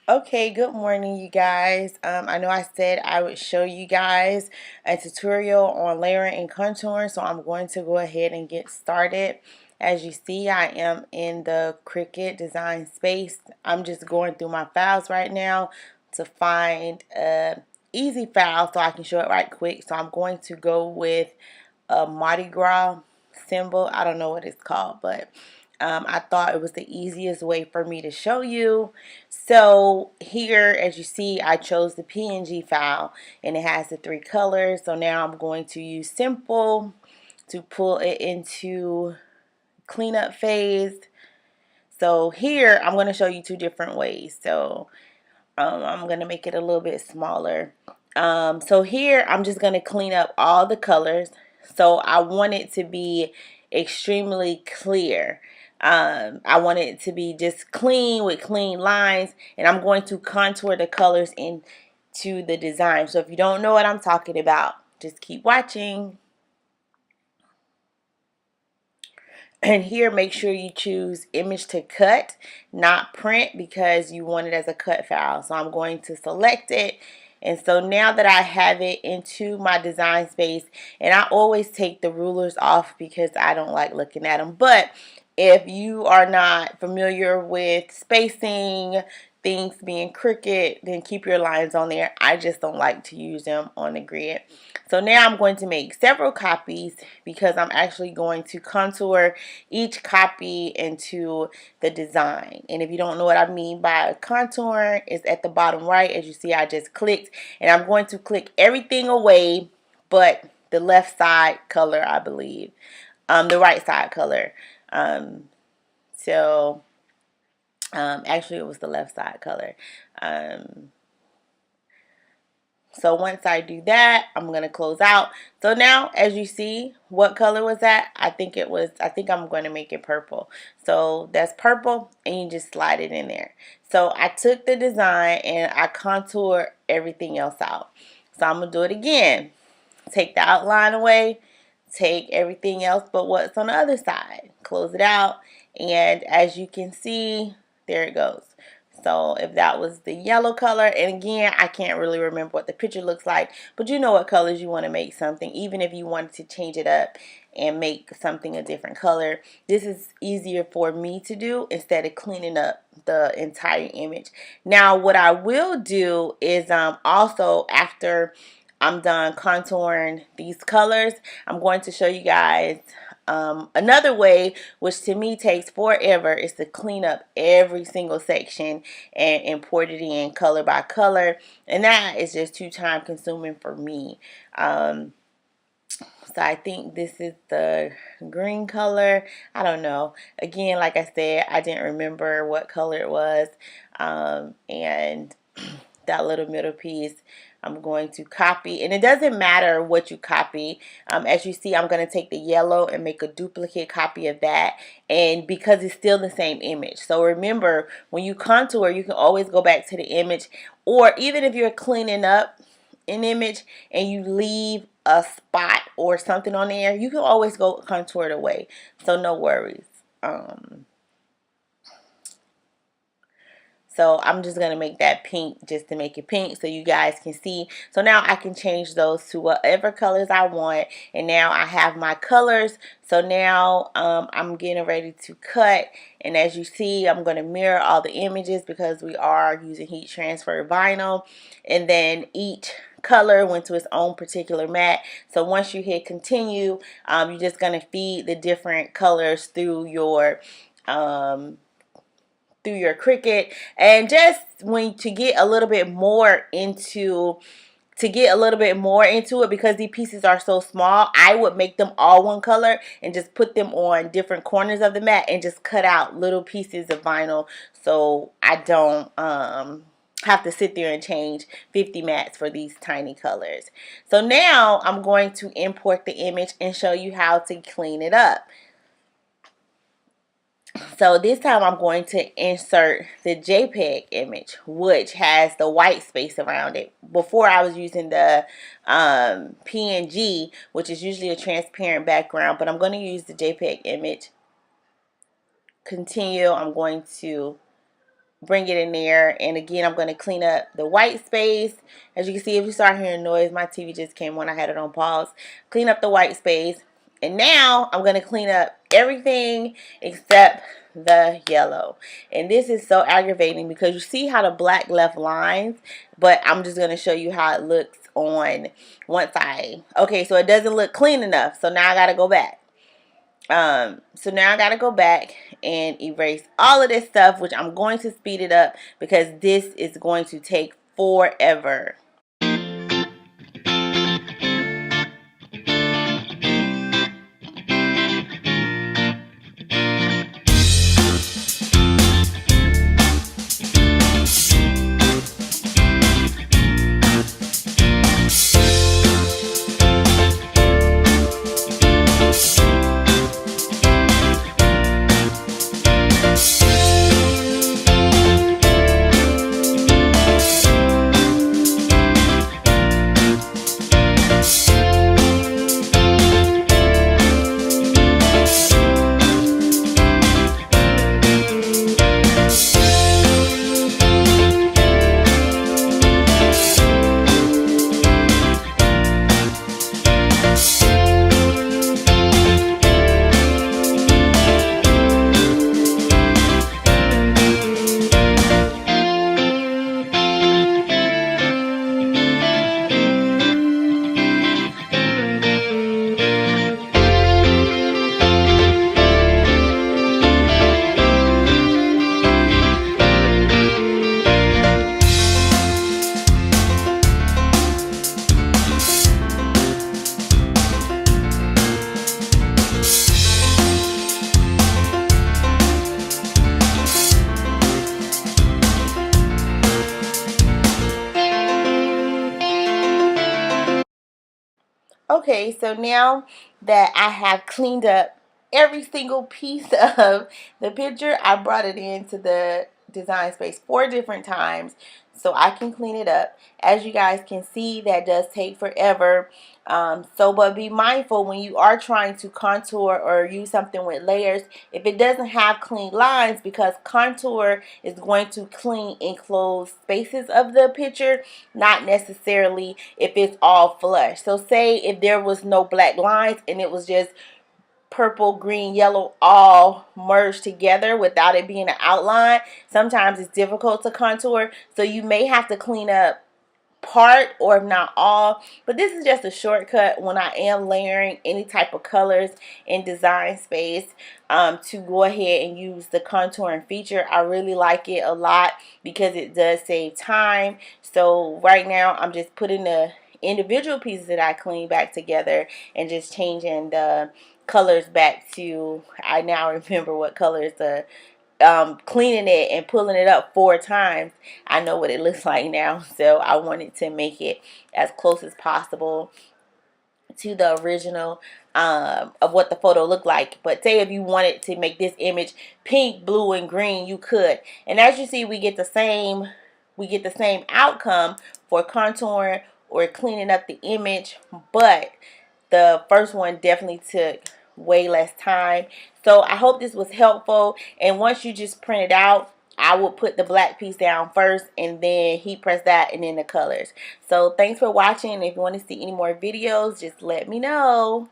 Okay, good morning, you guys. I know I said I would show you guys a tutorial on layering and contouring, so I'm going to go ahead and get started. As you see, I am in the Cricut design space. I'm just going through my files right now to find a easy file so I can show it right quick. So I'm going to go with a Mardi Gras symbol. I don't know what it's called, but I thought it was the easiest way for me to show you. So here, as you see, I chose the PNG file and it has the 3 colors. So now I'm going to use simple to pull it into cleanup phase. So here I'm going to show you 2 different ways. So I'm going to make it a little bit smaller. So here I'm just going to clean up all the colors. So I want it to be extremely clear. I want it to be just clean with clean lines, and I'm going to contour the colors into the design. So if you don't know what I'm talking about, just keep watching. And here, make sure you choose image to cut, not print, because you want it as a cut file. So I'm going to select it. And so now that I have it into my design space, and I always take the rulers off because I don't like looking at them. But if you are not familiar with spacing, things being Cricut, then keep your lines on there. I just don't like to use them on the grid. So now I'm going to make several copies because I'm actually going to contour each copy into the design. And if you don't know what I mean by contour, it's at the bottom right. As you see, I just clicked, and I'm going to click everything away but the left side color, I believe. The right side color. Um, so actually it was the left side color. So once I do that, I'm going to close out. So now, as you see, what color was that? I think I'm going to make it purple. So that's purple, and you just slide it in there. So I took the design and I contoured everything else out. So I'm going to do it again. Take the outline away, take everything else but what's on the other side. Close it out, and as you can see, there it goes. So if that was the yellow color, and again, I can't really remember what the picture looks like, but you know what colors you want to make something, even if you wanted to change it up and make something a different color. This is easier for me to do instead of cleaning up the entire image. Now, what I will do is also after I'm done contouring these colors, I'm going to show you guys another way, which to me takes forever, is to clean up every single section and import it in color by color, and that is just too time consuming for me. So I think this is the green color. I don't know. Again, like I said, I didn't remember what color it was. And that little middle piece I'm going to copy, and it doesn't matter what you copy. As you see, I'm going to take the yellow and make a duplicate copy of that, and because it's still the same image. So remember, when you contour, you can always go back to the image, or even if you're cleaning up an image and you leave a spot or something on there, you can always go contour it away. So no worries. So I'm just going to make that pink just to make it pink so you guys can see. So now I can change those to whatever colors I want. And now I have my colors. So now I'm getting ready to cut. And as you see, I'm going to mirror all the images because we are using heat transfer vinyl. And then each color went to its own particular mat. So once you hit continue, you're just going to feed the different colors through your Cricut. And just when to get a little bit more into it, because these pieces are so small, I would make them all one color and just put them on different corners of the mat and just cut out little pieces of vinyl so I don't have to sit there and change 50 mats for these tiny colors. So now I'm going to import the image and show you how to clean it up. So this time I'm going to insert the JPEG image, which has the white space around it. Before I was using the PNG, which is usually a transparent background, but I'm going to use the JPEG image. Continue. I'm going to bring it in there. And again, I'm going to clean up the white space. As you can see, if you start hearing noise, my TV just came on. I had it on pause. Clean up the white space. And now I'm going to clean up everything except the yellow. And this is so aggravating because you see how the black left lines, but I'm just going to show you how it looks on one side. Okay, so it doesn't look clean enough. So now I got to go back. So now I gotta go back and erase all of this stuff, which I'm going to speed it up because this is going to take forever. Okay, so now that I have cleaned up every single piece of the picture, I brought it into the design space 4 different times so I can clean it up. As you guys can see, that does take forever. But be mindful when you are trying to contour or use something with layers, if it doesn't have clean lines, because contour is going to clean enclosed spaces of the picture, not necessarily if it's all flush. So say if there was no black lines and it was just purple, green, yellow all merged together without it being an outline, sometimes it's difficult to contour. So you may have to clean up part or if not all, but this is just a shortcut when I am layering any type of colors in design space, to go ahead and use the contouring feature. I really like it a lot because it does save time. So right now I'm just putting the individual pieces that I cleaned back together and just changing the colors back to, I now remember what colors the cleaning it and pulling it up 4 times, I know what it looks like now. So I wanted to make it as close as possible to the original of what the photo looked like. But say if you wanted to make this image pink, blue, and green, you could. And as you see, we get the same outcome for contouring or cleaning up the image, but the first one definitely took way less time. So I hope this was helpful. And once you just print it out, I will put the black piece down first and then heat press that and then the colors. So thanks for watching. If you want to see any more videos, just let me know.